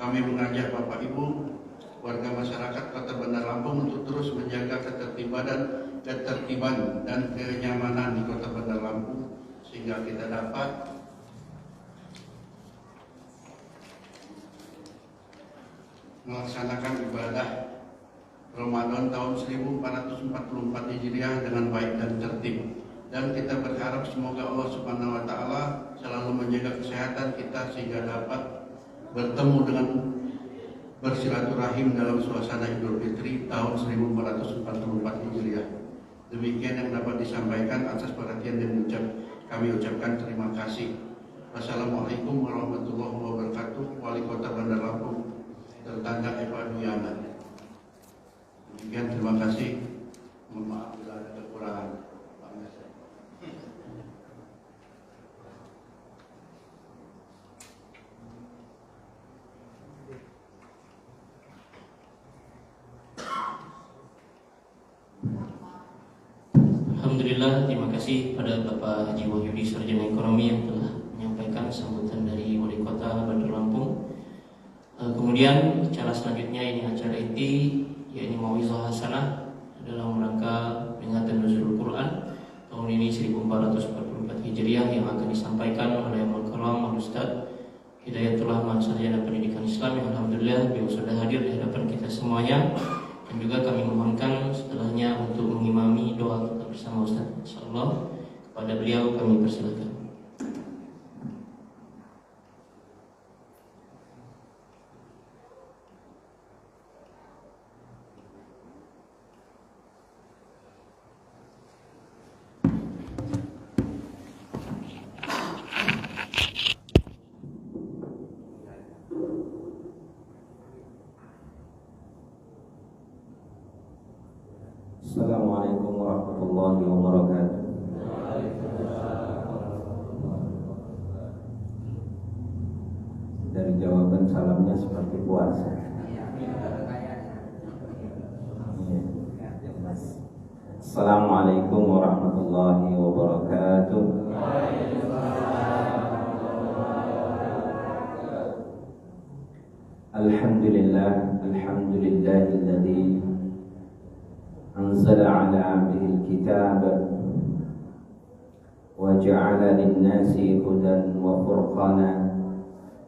Kami mengajak Bapak Ibu, warga masyarakat Kota Bandar Lampung untuk terus menjaga ketertiban dan kenyamanan di Kota Bandar Lampung sehingga kita dapat melaksanakan ibadah Ramadan tahun 1444 Hijriah dengan baik dan tertib. Dan kita berharap semoga Allah Subhanahu wa taala selalu menjaga kesehatan kita sehingga dapat bertemu dengan bersilaturahim dalam suasana Idul Fitri tahun 1444 Hijriah. Demikian yang dapat disampaikan. Atas perhatian dan kami ucapkan terima kasih. Wassalamualaikum warahmatullahi wabarakatuh. Wali Kota Bandar Lampung Tertanda Eva Duyana. Demikian, terima kasih. Mohon maaf bila ada kekurangan. Alhamdulillah, terima kasih pada Bapak Haji Wahyudi Sarjana Ekonomi yang telah menyampaikan sambutan dari Wali Kota Bandar Lampung. Kemudian acara selanjutnya ini acara inti, yaitu Mauizah Hasanah dalam rangka peringatan Nuzulul Quran tahun ini 1444 Hijriah yang akan disampaikan oleh Al-Karam Al-Ustaz Hidayatullah Man Sarjana Pendidikan Islam yang alhamdulillah beliau sudah hadir di hadapan kita semuanya. Dan juga kami mohonkan setelahnya untuk mengimami doa kita bersama Ustaz. Insyaallah kepada beliau kami persilakan. Assalamualaikum warahmatullahi wabarakatuh. Dari jawaban salamnya seperti puasa. Assalamualaikum warahmatullahi wabarakatuh. Alhamdulillahilladzi أنزل على عبده الكتاب وجعل للناس هدى وفرقانا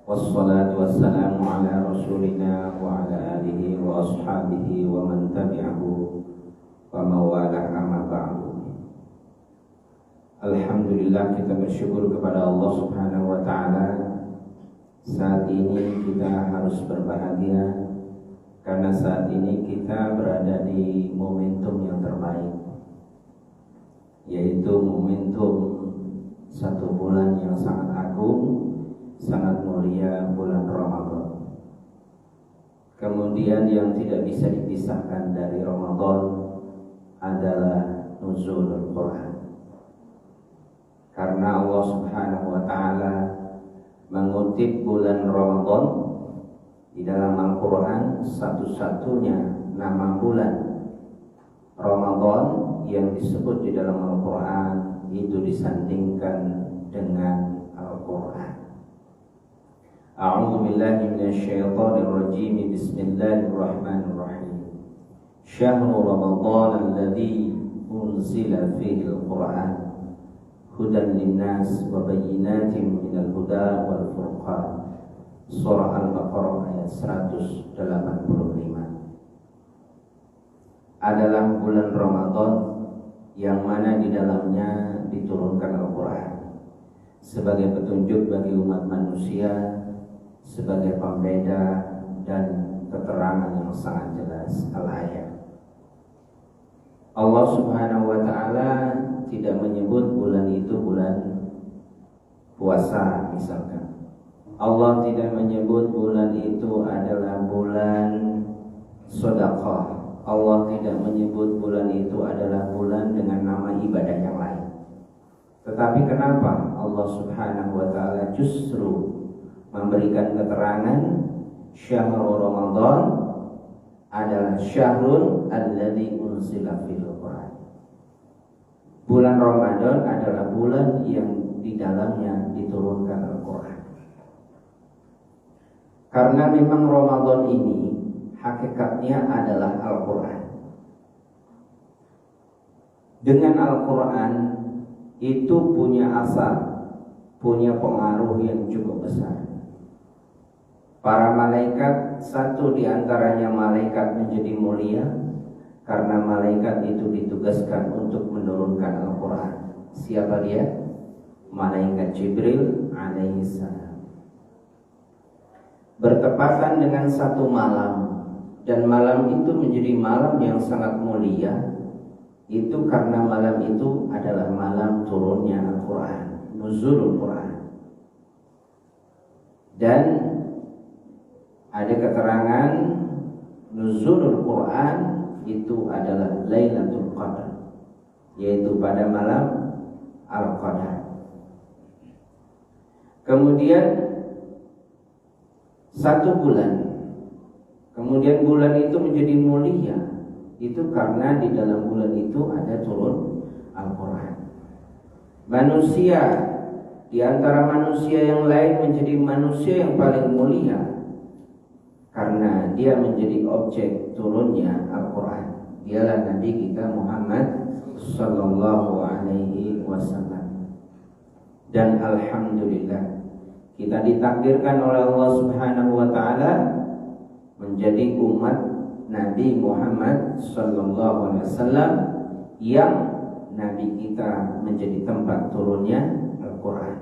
والصلاة والسلام على رسولنا وعلى آله وأصحابه ومن تبعه ومن والاه أما بعد. Alhamdulillah, kita bersyukur kepada Allah Subhanahu wa taala. Saat ini kita harus berbahagia karena saat ini kita berada di momentum yang terbaik, yaitu momentum satu bulan yang sangat agung, sangat mulia, bulan Ramadan. Kemudian yang tidak bisa dipisahkan dari Ramadan adalah nuzulul Quran. Karena Allah Subhanahu wa taala mengutip bulan Ramadan di dalam Al-Quran, satu-satunya nama bulan Ramadan yang disebut di dalam Al-Quran itu disandingkan dengan Al-Quran. A'udzu billahi minasyaitonir rajim. Bismillahirrahmanirrahim. Syahrul Ramadan alladzi unzila fihi al-Quran hudan linnas wa bayyinatin minal huda wal furqan. Surah Al-Baqarah ayat 185 adalah bulan Ramadan yang mana di dalamnya diturunkan Al-Quran sebagai petunjuk bagi umat manusia, sebagai pembeda dan keterangan yang sangat jelas al-ayat. Allah Subhanahu wa taala tidak menyebut bulan itu bulan puasa misalkan. Allah tidak menyebut bulan itu adalah bulan sedekah. Allah tidak menyebut bulan itu adalah bulan dengan nama ibadah yang lain. Tetapi kenapa Allah Subhanahu wa taala justru memberikan keterangan syahrul Ramadan adalah syahrul alladzi unzila fil Quran. Bulan Ramadan adalah bulan yang di dalamnya diturunkan Al-Quran. Karena memang Ramadan ini hakikatnya adalah Al-Quran. Dengan Al-Quran itu punya asal, punya pengaruh yang cukup besar. Para malaikat, satu di antaranya malaikat menjadi mulia karena malaikat itu ditugaskan untuk menurunkan Al-Quran. Siapa dia? Malaikat Jibril alaihissalam. Bertepatan dengan satu malam, dan malam itu menjadi malam yang sangat mulia. Itu karena malam itu adalah malam turunnya Al-Quran, nuzulul Quran. Dan ada keterangan nuzulul Quran itu adalah Lailatul Qadar, yaitu pada malam Al-Qadar. Kemudian 1 bulan, kemudian bulan itu menjadi mulia, itu karena di dalam bulan itu ada turun Al-Quran. Manusia, di antara manusia yang lain menjadi manusia yang paling mulia karena dia menjadi objek turunnya Al-Quran. Dialah Nabi kita Muhammad sallallahu alaihi wasallam. Dan alhamdulillah kita ditakdirkan oleh Allah Subhanahu wa taala menjadi umat Nabi Muhammad sallallahu alaihi wasallam yang Nabi kita menjadi tempat turunnya Al-Quran.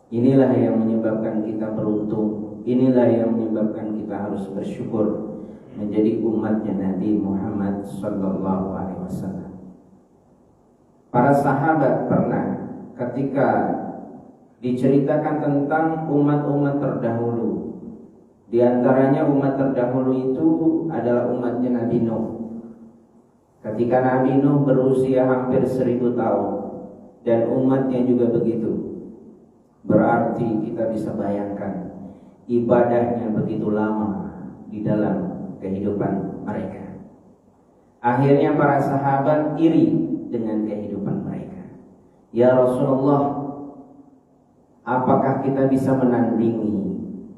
Inilah yang menyebabkan kita beruntung. Inilah yang menyebabkan kita harus bersyukur menjadi umatnya Nabi Muhammad sallallahu alaihi wasallam. Para sahabat pernah ketika diceritakan tentang umat-umat terdahulu, di antaranya umat terdahulu itu adalah umatnya Nabi Nuh. Ketika Nabi Nuh berusia hampir 1000 tahun dan umatnya juga begitu, berarti kita bisa bayangkan ibadahnya begitu lama di dalam kehidupan mereka. Akhirnya para sahabat iri dengan kehidupan mereka. Ya Rasulullah, apakah kita bisa menandingi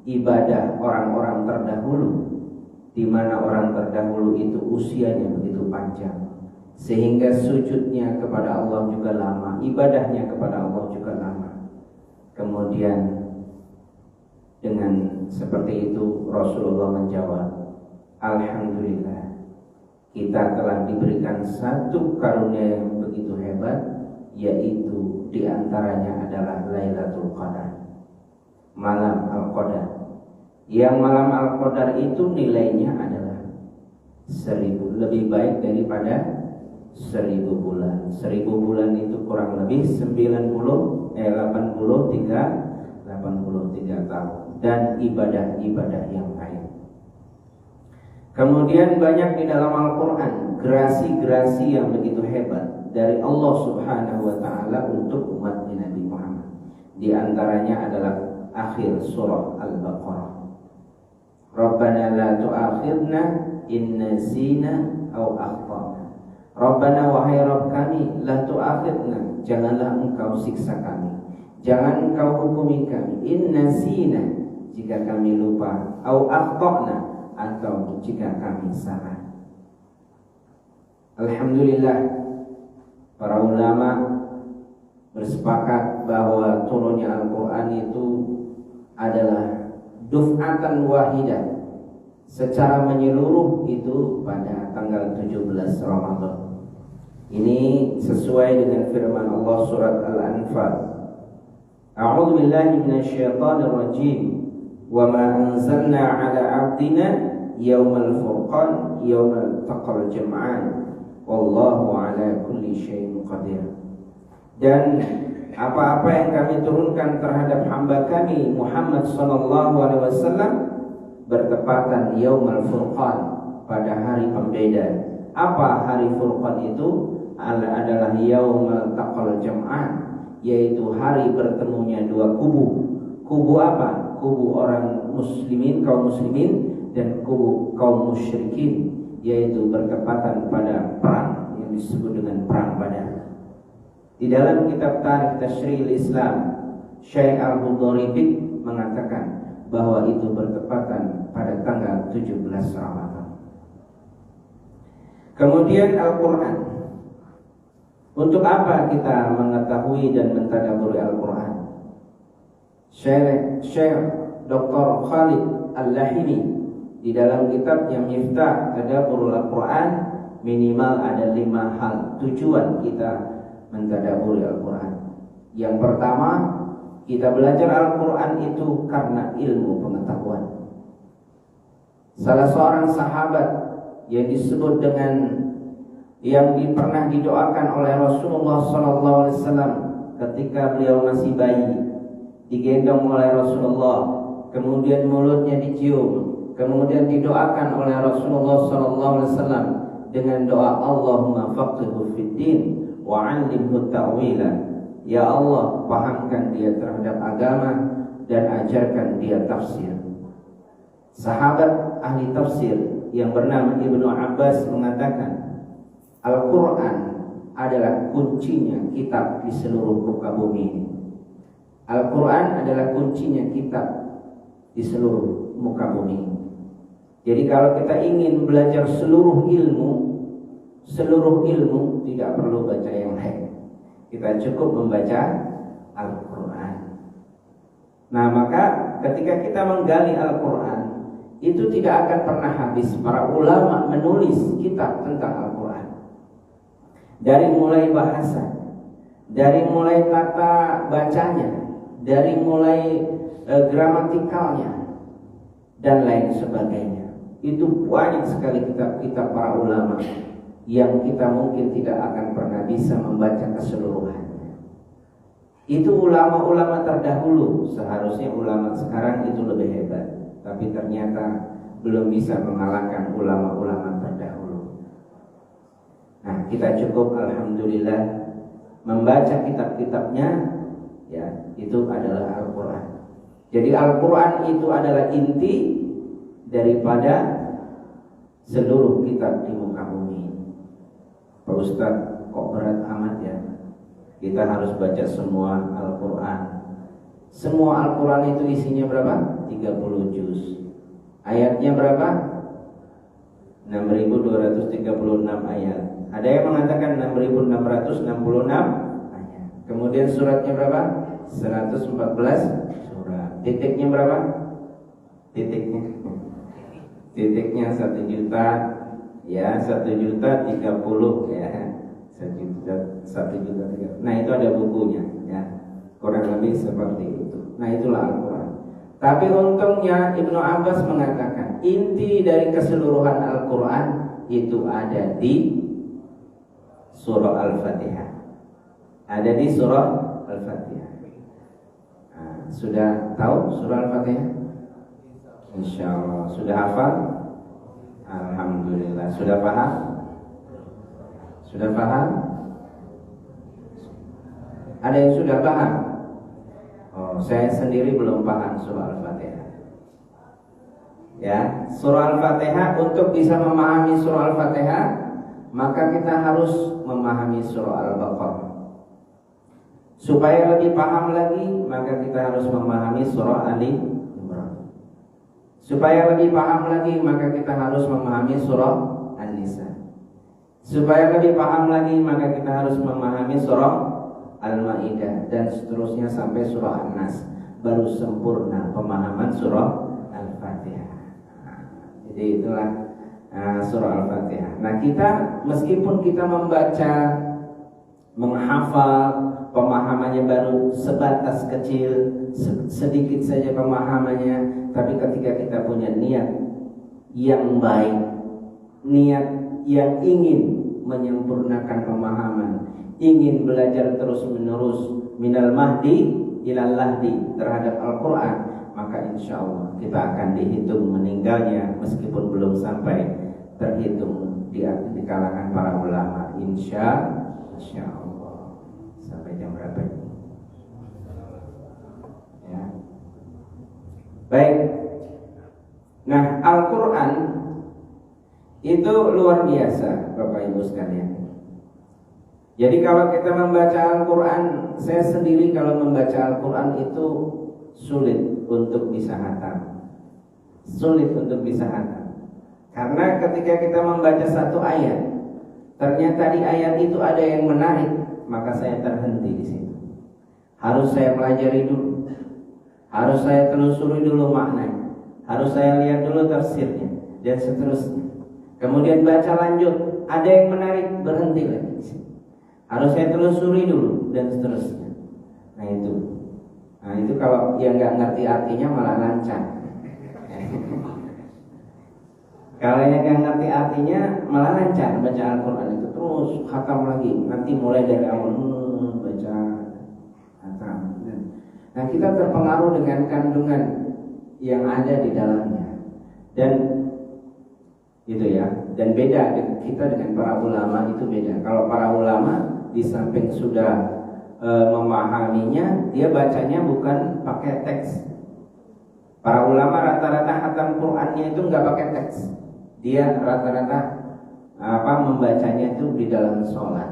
ibadah orang-orang terdahulu, di mana orang terdahulu itu usianya begitu panjang, sehingga sujudnya kepada Allah juga lama, ibadahnya kepada Allah juga lama. Kemudian dengan seperti itu Rasulullah menjawab, alhamdulillah, kita telah diberikan satu karunia yang begitu hebat, yaitu diantaranya adalah Lailatul Qadar, malam Al-Qadar. Yang malam Al-Qadar itu nilainya adalah 1000, lebih baik daripada 1000 bulan. 1000 bulan itu kurang lebih 83 tahun dan ibadah-ibadah yang lain. Kemudian banyak di dalam Al-Quran gerasi-gerasi yang begitu hebat dari Allah Subhanahu wa ta'ala untuk umat Nabi Muhammad. Di antaranya adalah akhir surah Al-Baqarah. Rabbana la tu'akhidna in nasina aw akhtana. Rabbana wahai Rabb kami, la tu'akhidna, janganlah engkau siksa kami, jangan engkau hukumi kami, in nasina, jika kami lupa, aw akhtana, atau jika kami salah. Alhamdulillah, para ulama bersepakat bahwa turunnya Al-Quran itu adalah duf'atan wahidah, secara menyeluruh itu pada tanggal 17 Ramadan. Ini sesuai dengan firman Allah surat Al-Anfal. A'udzu billahi minasyaitonir rajim. Wa ma anzalna 'ala 'abdina yaumal furqan yaumal taqal jam'an wallahu 'ala kulli syai'in qadir. Dan apa-apa yang kami turunkan terhadap hamba kami Muhammad sallallahu alaihi wasallam bertepatan yaumul furqan, pada hari pembeda. Apa hari furqan itu? Adalah yaumul taqal jam'an, yaitu hari bertemunya dua kubu. Kubu apa? Kubu orang muslimin, kaum muslimin, dan kubu kaum musyrikin, yaitu bertepatan pada perang yang disebut dengan perang Badar. Di dalam kitab Tarikh Tashri'il Islam, Syekh Al-Hudharibi mengatakan bahwa itu bertepatan pada tanggal 17 Ramadan. Kemudian Al-Quran. Untuk apa kita mengetahui dan mentadaburi Al-Quran? Syekh Dr. Khalid Al-Lahini di dalam kitabnya Miftah Tadabburul Al-Quran minimal ada 5 hal tujuan kita mentadaburi Al-Quran. Yang pertama, kita belajar Al-Quran itu karena ilmu pengetahuan. Salah seorang sahabat yang disebut dengan yang pernah didoakan oleh Rasulullah SAW ketika beliau masih bayi, digendong oleh Rasulullah, kemudian mulutnya dicium, kemudian didoakan oleh Rasulullah SAW dengan doa Allahumma faqihhu fid-din wa 'allimhu ta'wila. Ya Allah, pahamkan dia terhadap agama dan ajarkan dia tafsir. Sahabat ahli tafsir yang bernama Ibnu Abbas mengatakan, Al-Quran adalah kuncinya kitab di seluruh muka bumi ini. Al-Quran adalah kuncinya kitab di seluruh muka bumi. Jadi kalau kita ingin belajar seluruh ilmu tidak perlu baca yang lain. Kita cukup membaca Al-Quran. Nah, maka ketika kita menggali Al-Quran, itu tidak akan pernah habis. Para ulama menulis kitab tentang Al-Quran. Dari mulai bahasa, dari mulai tata bacanya, dari mulai gramatikalnya, dan lain sebagainya. Itu banyak sekali kitab-kitab para ulama yang kita mungkin tidak akan pernah bisa membaca keseluruhannya. Itu ulama-ulama terdahulu. Seharusnya ulama sekarang itu lebih hebat, tapi ternyata belum bisa mengalahkan ulama-ulama terdahulu. Nah, kita cukup alhamdulillah membaca kitab-kitabnya, ya, itu adalah Al-Quran. Jadi Al-Quran itu adalah inti daripada seluruh kitab di muka bumi. Pak Ustadz, kok berat amat ya? Kita harus baca semua Al-Quran. Semua Al-Quran itu isinya berapa? 30 juz. Ayatnya berapa? 6.236 ayat. Ada yang mengatakan 6.666 ayat. Kemudian suratnya berapa? 114 surat. Titiknya berapa? Titiknya 1 juta. Ya, 1.030.000 ya, 1.030.000. Nah, itu ada bukunya, ya, kurang lebih seperti itu. Nah, itulah Al-Quran. Tapi untungnya Ibnu Abbas mengatakan inti dari keseluruhan Al-Quran itu ada di surah Al-Fatihah. Ada di surah Al-Fatihah. Nah, sudah tahu surah Al-Fatihah? Insya Allah sudah hafal. Alhamdulillah. Sudah paham? Sudah paham? Ada yang sudah paham? Oh, saya sendiri belum paham surah Al-Fatihah. Ya, surah Al-Fatihah, untuk bisa memahami surah Al-Fatihah, maka kita harus memahami surah Al-Baqarah. Supaya lebih paham lagi, maka kita harus memahami surah Ali. Supaya lebih paham lagi, maka kita harus memahami surah An-Nisa. Supaya lebih paham lagi, maka kita harus memahami surah Al-Ma'idah, dan seterusnya sampai surah An-Nas. Baru sempurna pemahaman surah Al-Fatihah. Jadi itulah surah Al-Fatihah. Nah, kita meskipun kita membaca, menghafal, pemahamannya baru sebatas kecil, sedikit saja pemahamannya. Tapi ketika kita punya niat yang baik, niat yang ingin menyempurnakan pemahaman, ingin belajar terus menerus minal mahdi ilal lahdi terhadap Al-Quran, maka insya Allah kita akan dihitung meninggalnya meskipun belum sampai terhitung di kalangan para ulama. Insya Allah. Sampai jam berapa ini? Ya. Baik. Nah, Al-Quran itu luar biasa, Bapak Ibu sekalian. Jadi kalau kita membaca Al-Quran, saya sendiri kalau membaca Al-Quran itu sulit. untuk bisa hatam. Sulit untuk bisa hatam. Karena ketika kita membaca satu ayat, ternyata di ayat itu ada yang menarik, maka saya terhenti di situ. Harus saya pelajari dulu, harus saya telusuri dulu maknanya, harus saya lihat dulu tafsirnya, dan seterusnya. Kemudian baca lanjut, ada yang menarik, berhenti lagi di situ. Harus saya telusuri dulu, dan seterusnya. Nah itu kalau yang nggak ngerti artinya malah lancar. Kalau yang nggak ngerti artinya malah lancar baca Al-Quran itu terus khatam lagi. Nanti mulai dari awal baca khatam. Nah kita terpengaruh dengan kandungan yang ada di dalamnya. Dan itu ya. Dan beda kita dengan para ulama itu beda. Kalau para ulama di samping sudah memahaminya, dia bacanya bukan pakai teks. Para ulama rata-rata khatam Qur'annya itu nggak pakai teks. Dia rata-rata membacanya itu di dalam sholat.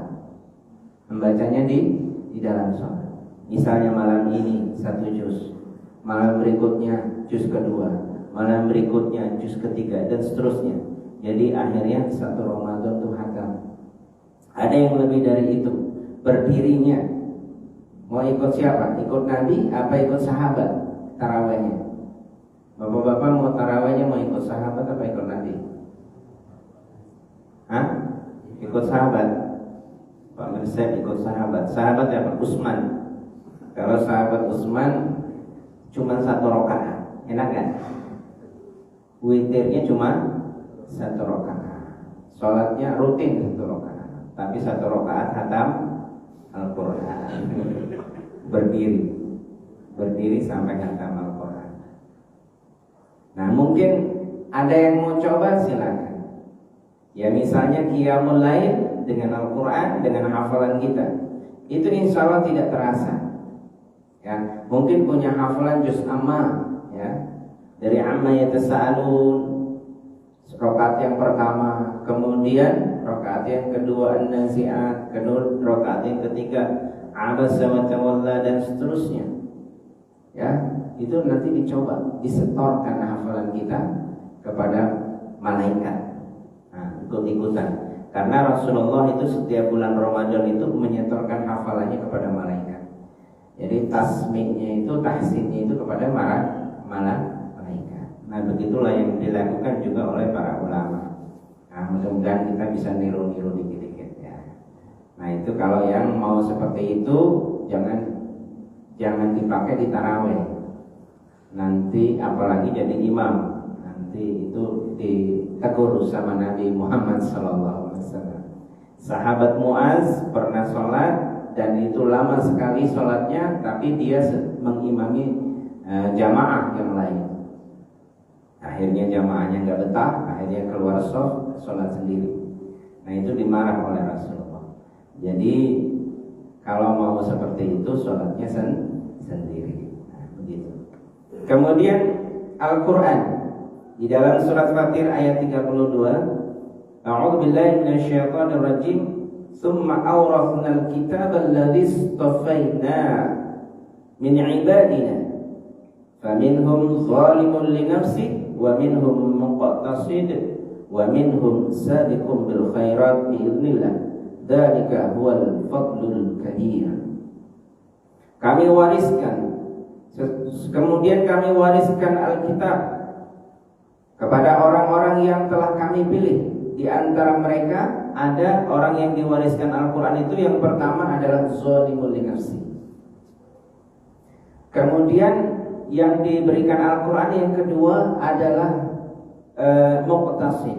Membacanya di dalam sholat. Misalnya malam ini 1 juz, malam berikutnya juz kedua, malam berikutnya juz ketiga, dan seterusnya. Jadi akhirnya 1 Ramadan itu khatam. Ada yang lebih dari itu. Berdirinya mau ikut siapa? Ikut Nabi apa ikut sahabat? Tarawihnya. Bapak-bapak mau tarawihnya mau ikut sahabat apa ikut Nabi? Hah? Ikut sahabat. Pak Mirsad ikut sahabat. Sahabat siapa? Utsman. Kalau sahabat Utsman cuma 1 rakaat, enak kan? Witirnya cuma 1 rakaat. Sholatnya rutin 1 rakaat, tapi 1 rakaat khatam Al-Quran. Berdiri sampai khatam Al-Quran. Nah mungkin ada yang mau coba, silakan. Ya misalnya qiyamul lail dengan Al-Quran, dengan hafalan kita, itu insya Allah tidak terasa. Ya, mungkin punya hafalan juz amma, ya, dari amma yatasaalun, rakaat yang pertama, kemudian rakaat yang kedua an-nazi'at, kedua rakaat yang ketiga abasa wa tawalla, dan seterusnya. Ya, itu nanti dicoba, disetorkan hafalan kita kepada malaikat. Ikut-ikutan. Karena Rasulullah itu setiap bulan Ramadan itu menyetorkan hafalannya kepada malaikat. Jadi tasmihnya itu, tahsinnya itu kepada malaikat. Nah begitulah yang dilakukan juga oleh para ulama. Nah mudah-mudahan kita bisa niru-niru dikit-dikit ya. Nah itu kalau yang mau seperti itu jangan dipakai di tarawih. Nanti apalagi jadi imam, nanti itu ditegur sama Nabi Muhammad SAW. Sahabat Muaz pernah sholat dan itu lama sekali sholatnya, tapi dia mengimami jamaah yang lain. Akhirnya jamaahnya nggak betah, akhirnya keluar sholat sendiri. Nah itu dimarah oleh Rasulullah. Jadi kalau mau seperti itu sholatnya sendiri. Nah, begitu. Kemudian Al-Quran di dalam surat Fatir ayat 32, A'udzu billahi minasyaitonir rajim, "Tsumma awrathnal kitaba alladzi istafaina min ibadina, faminhum zalimun li nafsihi wa minhum muqtasid wa minhum sabiqun bil khairat bi idznillah. Dzalika huwal fadlul kabir." Kemudian kami wariskan Alkitab kepada orang-orang yang telah kami pilih. Di antara mereka ada orang yang diwariskan Al-Quran itu yang pertama adalah zalimul li nafsi. Kemudian yang diberikan Al-Quran yang kedua adalah muqtasid.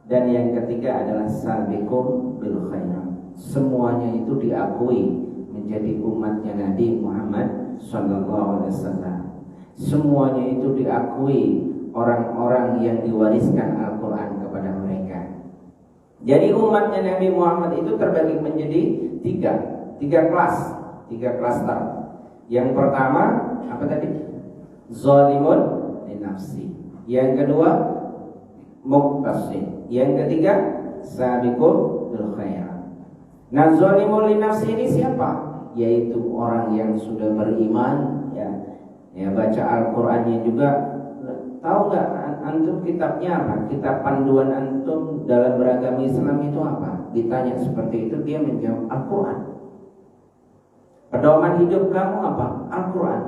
Dan yang ketiga adalah sabiqun bil khairat. Semuanya itu diakui menjadi umatnya Nabi Muhammad SAW. Semuanya itu diakui orang-orang yang diwariskan Al-Quran kepada mereka. Jadi umatnya Nabi Muhammad itu terbagi menjadi tiga kelas, 3 klaster. Yang pertama apa tadi? Zalimun li nafsi. Yang kedua muqtasid. Yang ketiga sabiqun bil khairat. Nah, zalimun li nafsi ini siapa? Yaitu orang yang sudah beriman, ya, Ya, baca Al-Qur'annya juga. Tahu nggak antum kitabnya apa? Kitab panduan antum dalam beragama Islam itu apa? Ditanya seperti itu, dia menjawab Al-Qur'an. Pedoman hidup kamu apa? Al-Qur'an.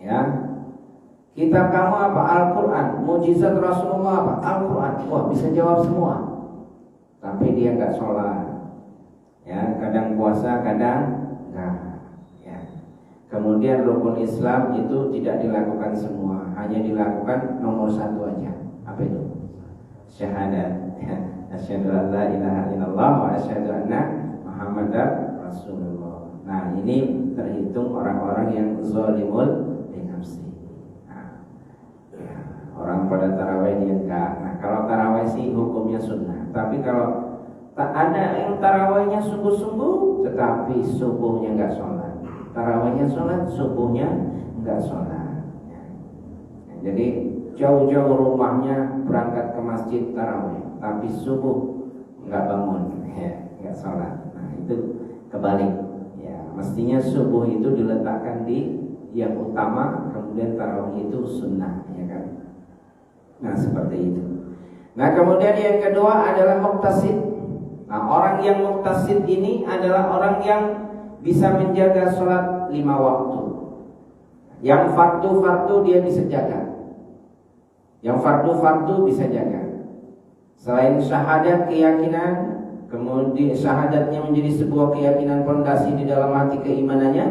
Ya. Kitab kamu apa? Al-Qur'an. Mukjizat Rasulullah apa? Al-Qur'an. Wah, bisa jawab semua. Tapi dia nggak sholat. Ya, kadang puasa, kadang enggak. Kemudian rukun Islam itu tidak dilakukan semua, hanya dilakukan nomor 1 aja. Apa itu? Syahadat. Asyhadu an la ilaha illallah wa asyhadu anna Muhammadar Rasulullah. Nah, ini terhitung orang-orang yang zalimul binafsi. Orang pada tarawih dia enggak. Nah, kalau tarawih sih hukumnya sunnah. Tapi kalau tak ada yang tarawihnya sungguh-sungguh, tetapi subuhnya enggak sholat. Tarawihnya sholat, subuhnya enggak sholat. Jadi jauh-jauh rumahnya berangkat ke masjid tarawih, tapi subuh enggak bangun, enggak sholat. Nah, itu kebalik. Ya, mestinya subuh itu diletakkan di yang utama, kemudian tarawih itu sunnah, ya kan? Nah, seperti itu. Nah, kemudian yang kedua adalah muqtasid. Nah, orang yang muqtasid ini adalah orang yang bisa menjaga sholat 5 waktu. Yang fardu dia bisa jaga. Yang fardu bisa jaga. Selain syahadat, keyakinan, kemudian syahadatnya menjadi sebuah keyakinan pondasi di dalam hati keimanannya.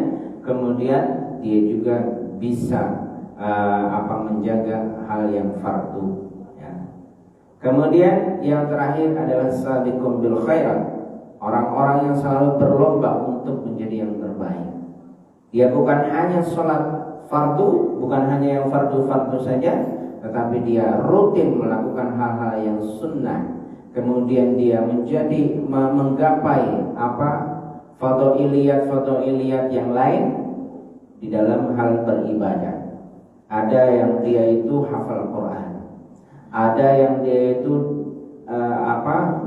Kemudian dia juga bisa menjaga hal yang fardu. Ya. Kemudian yang terakhir adalah sabiqum bil khairat. Orang-orang yang selalu berlomba untuk menjadi yang terbaik. Dia bukan hanya sholat fardu, bukan hanya yang fardu-fardu saja, tetapi dia rutin melakukan hal-hal yang sunnah. Kemudian dia menjadi menggapai fadhiliyat yang lain di dalam hal beribadah. Ada yang dia itu hafal Quran, ada yang dia itu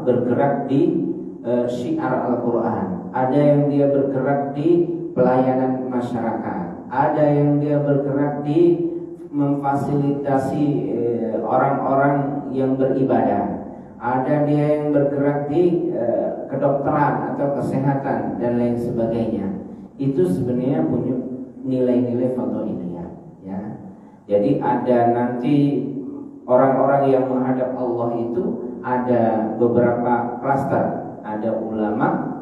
bergerak di syiar Al-Quran, ada yang dia bergerak di pelayanan masyarakat, ada yang dia bergerak di memfasilitasi orang-orang yang beribadah, ada dia yang bergerak di kedokteran atau kesehatan dan lain sebagainya. Itu sebenarnya punya nilai-nilai fadhiliyah, ya. Jadi ada nanti orang-orang yang menghadap Allah itu ada beberapa klaster. Ada ulama,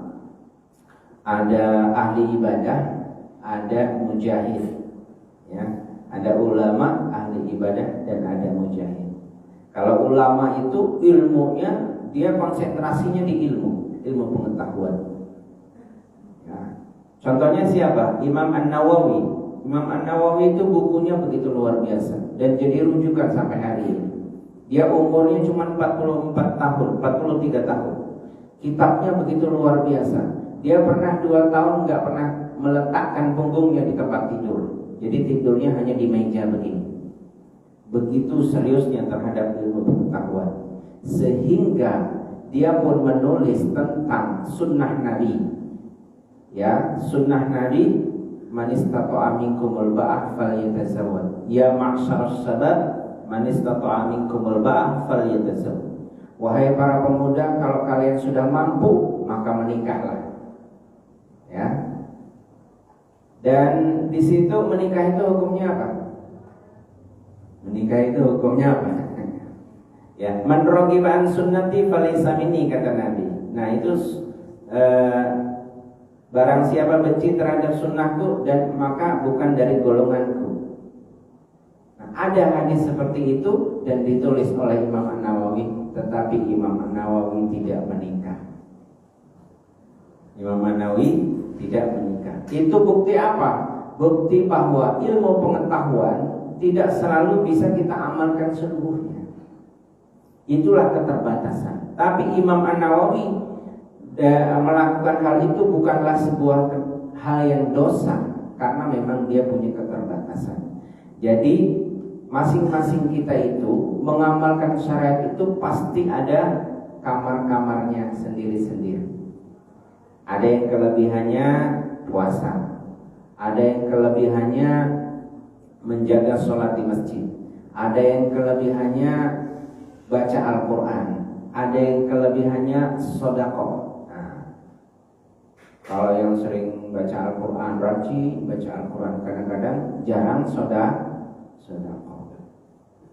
ada ahli ibadah, ada mujahid. Ya, ada ulama, ahli ibadah, dan ada mujahid. Kalau ulama itu ilmunya, dia konsentrasinya di ilmu pengetahuan. Ya. Contohnya siapa? Imam An-Nawawi. Imam An-Nawawi itu bukunya begitu luar biasa dan jadi rujukan sampai hari ini. Dia umurnya cuma 43 tahun. Kitabnya begitu luar biasa. Dia pernah 2 tahun nggak pernah meletakkan punggungnya di tempat tidur. Jadi tidurnya hanya di meja begini. Begitu seriusnya terhadap ilmu pengetahuan, sehingga dia pun menulis tentang sunnah Nabi. Ya, sunnah Nabi, man istata'a minkumul ba'ah falyatazawwaj. Ya ma'syarus syabab, man istata'a minkumul ba'ah falyatazawwaj. Wahai para pemuda, kalau kalian sudah mampu, maka menikahlah. Ya. Dan di situ menikah itu hukumnya apa? Menikah itu hukumnya apa? Ya, man raghiba an sunnati falaysa minni, kata Nabi. Nah, itu barang siapa benci terhadap sunnahku dan maka bukan dari golonganku. Nah, ada hadis seperti itu dan ditulis oleh Imam An-Nawawi. Tetapi Imam An-Nawawi tidak menikah. Imam An-Nawawi tidak menikah. Itu bukti apa? Bukti bahwa ilmu pengetahuan tidak selalu bisa kita amalkan seluruhnya. Itulah keterbatasan. Tapi Imam An-Nawawi melakukan hal itu bukanlah sebuah hal yang dosa, karena memang dia punya keterbatasan. Jadi masing-masing kita itu mengamalkan syariat itu pasti ada kamar-kamarnya sendiri-sendiri. Ada yang kelebihannya puasa, ada yang kelebihannya menjaga sholat di masjid, ada yang kelebihannya baca Al-Quran, ada yang kelebihannya sodako. Nah, kalau yang sering baca Al-Quran rajin, baca Al-Quran kadang-kadang jarang sodako.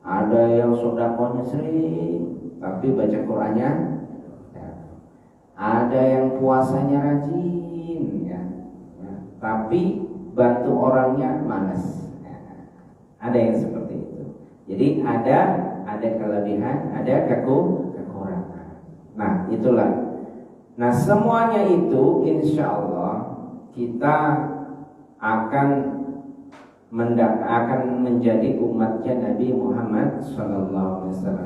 Ada yang sodakonya sering tapi baca Qurannya jarang. Ada yang puasanya rajin ya, tapi bantu orangnya malas. Ada yang seperti itu. Jadi ada kelebihan, ada kekurangan. Nah, itulah. Nah, semuanya itu insya Allah kita akan menjadi umatnya Nabi Muhammad SAW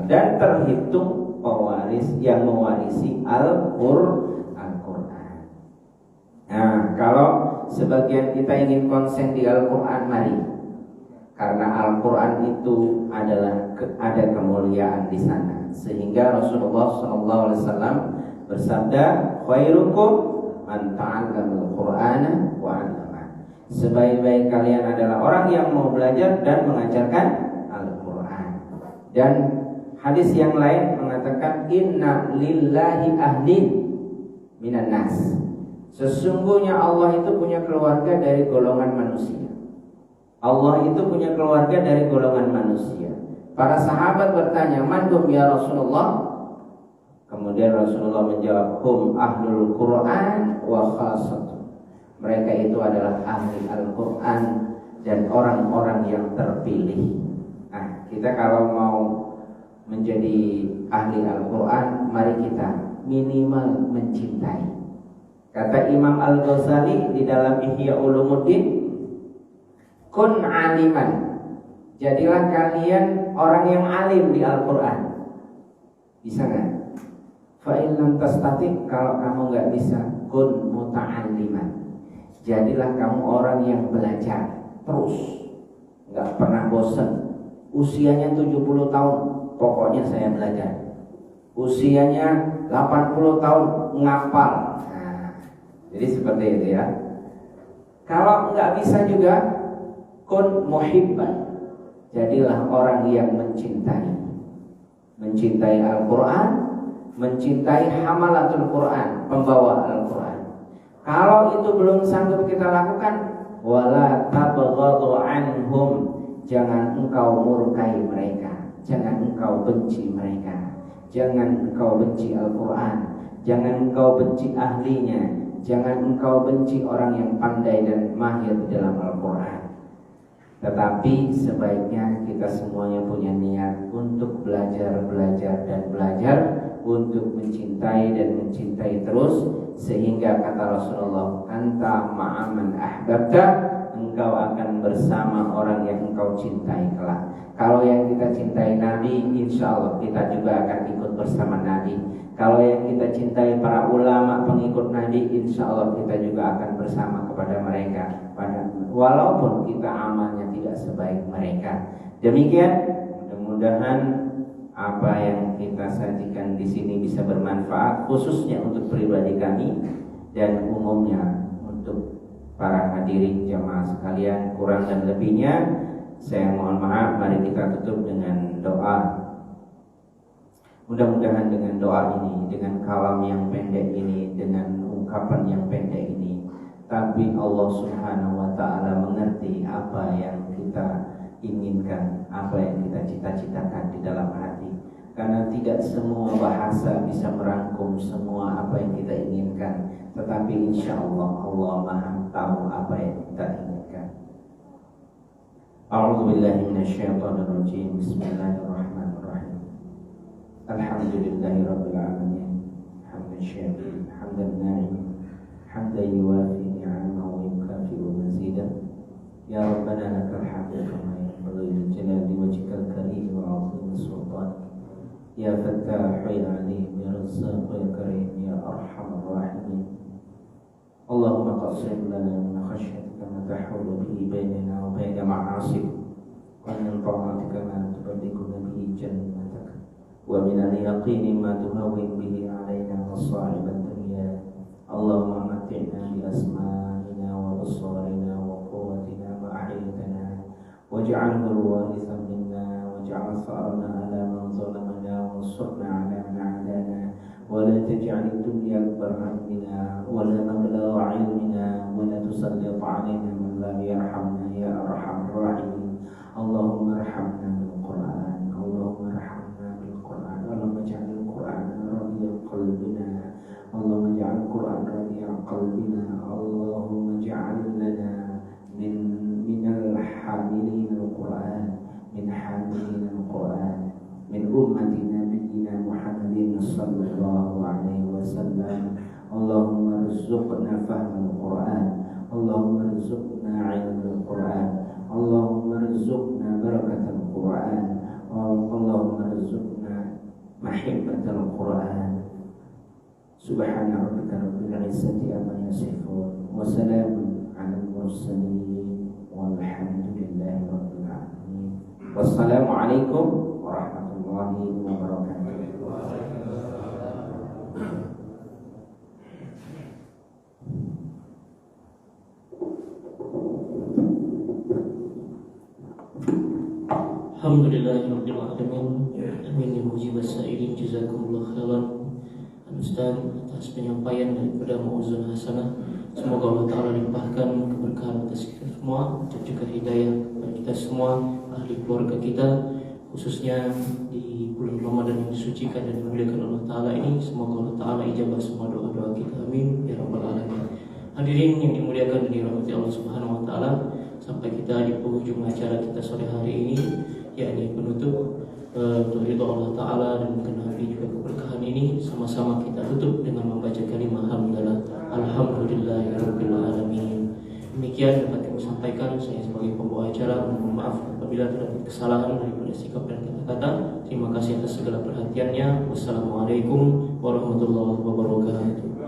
dan terhitung pewaris yang mewarisi Al-Quran. Nah, kalau sebagian kita ingin konsen di Al-Quran, mari. Karena Al-Quran itu ada kemuliaan di sana, sehingga Rasulullah SAW bersabda, khairukum man ta'allamal Qur'ana wa 'allama. Sebaik-baik kalian adalah orang yang mau belajar dan mengajarkan Al-Quran. Dan hadis yang lain mengatakan, inna lillahi ahlin minan nas. Sesungguhnya Allah itu punya keluarga dari golongan manusia. Allah itu punya keluarga dari golongan manusia. Para sahabat bertanya, man hum ya Rasulullah? Kemudian Rasulullah menjawab, hum ahlul Quran wa khasatuh. Mereka itu adalah ahli Al-Quran dan orang-orang yang terpilih. Nah, kita kalau mau menjadi ahli Al-Quran, mari kita minimal mencintai. Kata Imam Al-Ghazali di dalam Ihya Ulumuddin, kun aliman, jadilah kalian orang yang alim di Al-Quran. Bisa gak? Fa'in lam tastati, kalau kamu gak bisa, kun muta'alliman, jadilah kamu orang yang belajar terus, gak pernah bosan. Usianya 70 tahun, pokoknya saya belajar. Usianya 80 tahun, ngapal. Nah, jadi seperti itu ya. Kalau gak bisa juga, kun muhibban, jadilah orang yang mencintai Al-Quran, mencintai hamalatul Quran, pembawa Al-Quran. Kalau itu belum sanggup kita lakukan, wala tabghadu anhum, jangan engkau murkai mereka, jangan engkau benci mereka, jangan engkau benci Al-Quran, jangan engkau benci ahlinya, jangan engkau benci orang yang pandai dan mahir di dalam Al-Quran. Tetapi sebaiknya kita semuanya punya niat untuk belajar dan belajar, untuk mencintai dan mencintai terus, sehingga kata Rasulullah, anta ma'aman ahbabta, engkau akan bersama orang yang engkau cintai kelak. Kalau yang kita cintai Nabi, insya Allah kita juga akan ikut bersama Nabi. Kalau yang kita cintai para ulama pengikut Nabi, insya Allah kita juga akan bersama kepada mereka, walaupun kita amalnya tidak sebaik mereka. Demikian, mudah-mudahan apa yang kita sajikan di sini bisa bermanfaat, khususnya untuk pribadi kami dan umumnya untuk para hadirin jamaah sekalian. Kurang dan lebihnya saya mohon maaf. Mari kita tutup dengan doa. Mudah-mudahan dengan doa ini, dengan kalam yang pendek ini, dengan ungkapan yang pendek ini, tapi Allah Subhanahu wa ta'ala mengerti apa yang kita inginkan, apa yang kita cita-citakan di dalam hati. Karena tidak semua bahasa bisa merangkum semua apa yang kita inginkan, tetapi insya Allah Allah Maha tahu apa yang kita inginkan. A'udzubillahi minasyaitonirrajim. Bismillahirrahmanirrahim. Alhamdulillahirabbil alamin. Hamdan syakirin, hamdan na'imin, hamdan yuwafi ni'amahu wa yukafi'u mazidah. Ya Rabbana lakal hamdu kama yanbaghi li jalali wajhikal karim wa 'azimi sultanik. Ya Fattah ya Alim ya Razzaq ya Karim ya Arhamar Rahimin. Allahumma qassim lana min khashyatika ma tahulu bihi bainana wa baina ma'asik, wa min ta'atika ma tuballighuna bihi jannatak, wa min al-yaqini ma tuhawwin bihi 'alaina masa'ib ad-dunya. Allahumma matti'na bi asma'ina wa absarina wa واجعله الوارث منا واجعل ثأرنا على من ظلمنا وانصرنا على من عادانا ولا تجعل الدنيا أكبر همنا ولا مبلغ علمنا ولا تسلط علينا من لا يرحمنا يا أرحم الراحمين. اللهم ارحمنا بالقرآن، اللهم ارحمنا بالقرآن، اللهم اجعل القرآن ربيع قلبنا، اللهم اجعل القرآن ربيع قلبنا، اللهم اجعل لنا من الحاملين القرآن، من حاملين القرآن، من أمة نبينا محمد صلى الله عليه وسلم. اللهم ارزقنا فهم القرآن، اللهم ارزقنا علم القرآن، اللهم ارزقنا بركة القرآن، اللهم ارزقنا محبة القرآن. سبحان ربك رب العزة عما يصفون وسلام على المرسلين والحمد لله رب العالمين. والسلام عليكم ورحمة الله وبركاته. Alhamdulillahirabbil alamin. Amin ya mujibas sa'ilin. Jazakumullah khairan Ustaz atas penyampaian daripada Mau'izun Hasanah. Semoga Allah Ta'ala limpahkan keberkahan atas kita semua dan juga hidayah kepada kita semua, ahli keluarga kita, khususnya di bulan Ramadan yang disucikan dan dimuliakan Allah Ta'ala ini. Semoga Allah Ta'ala ijabah semua doa-doa kita, amin ya rabbal alamin. Hadirin yang dimuliakan dan dirahmati Allah Subhanahu wa Ta'ala, sampai kita di penghujung acara kita sore hari ini, yakni penutup ridha Allah Ta'ala dan mengenapi juga keberkahan ini. Sama-sama kita tutup dengan membaca kalimah hamdalah alhamdulillahirabbil alamin. Demikian dapat kami sampaikan. Saya sebagai pembawa acara mohon maaf apabila terdapat kesalahan daripada sikap dan kata-kata. Terima kasih atas segala perhatiannya. Wassalamualaikum warahmatullahi wabarakatuh.